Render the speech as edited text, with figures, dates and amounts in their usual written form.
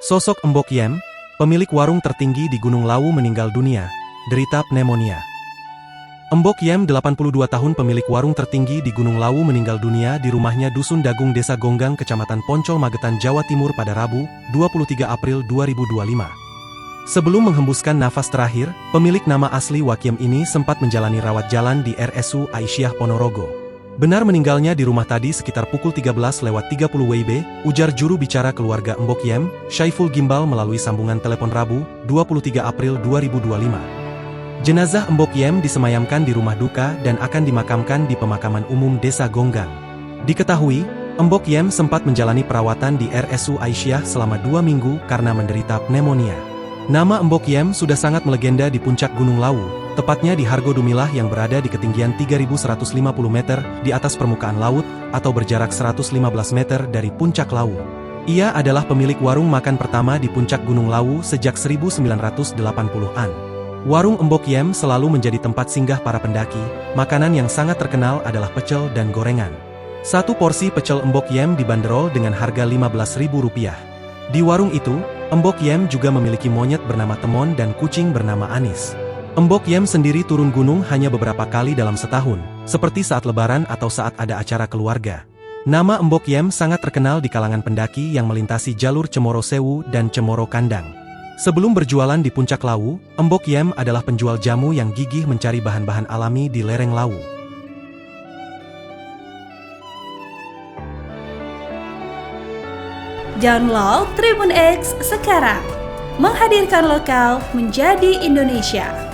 Sosok Mbok Yem, pemilik warung tertinggi di Gunung Lawu meninggal dunia, derita pneumonia. Mbok Yem 82 tahun pemilik warung tertinggi di Gunung Lawu meninggal dunia di rumahnya Dusun Dagung Desa Gonggang Kecamatan Poncol Magetan Jawa Timur pada Rabu, 23 April 2025. Sebelum menghembuskan nafas terakhir, pemilik nama asli Wakiem ini sempat menjalani rawat jalan di RSU Aisyah Ponorogo. Benar meninggalnya di rumah tadi sekitar pukul 13.30 WIB, ujar juru bicara keluarga Mbok Yem, Syaiful Gimbal melalui sambungan telepon Rabu, 23 April 2025. Jenazah Mbok Yem disemayamkan di rumah duka dan akan dimakamkan di pemakaman umum Desa Gonggang. Diketahui, Mbok Yem sempat menjalani perawatan di RSU Aisyah selama 2 minggu karena menderita pneumonia. Nama Mbok Yem sudah sangat melegenda di puncak Gunung Lawu, tepatnya di Hargo Dumilah yang berada di ketinggian 3.150 meter di atas permukaan laut atau berjarak 115 meter dari puncak Lawu. Ia adalah pemilik warung makan pertama di puncak Gunung Lawu sejak 1980-an. Warung Mbok Yem selalu menjadi tempat singgah para pendaki. Makanan yang sangat terkenal adalah pecel dan gorengan. Satu porsi pecel Mbok Yem dibanderol dengan harga Rp15.000. Di warung itu, Mbok Yem juga memiliki monyet bernama Temon dan kucing bernama Anis. Mbok Yem sendiri turun gunung hanya beberapa kali dalam setahun, seperti saat lebaran atau saat ada acara keluarga. Nama Mbok Yem sangat terkenal di kalangan pendaki yang melintasi jalur Cemoro Sewu dan Cemoro Kandang. Sebelum berjualan di puncak Lawu, Mbok Yem adalah penjual jamu yang gigih mencari bahan-bahan alami di lereng Lawu. Download Tribun X sekarang, menghadirkan lokal menjadi Indonesia.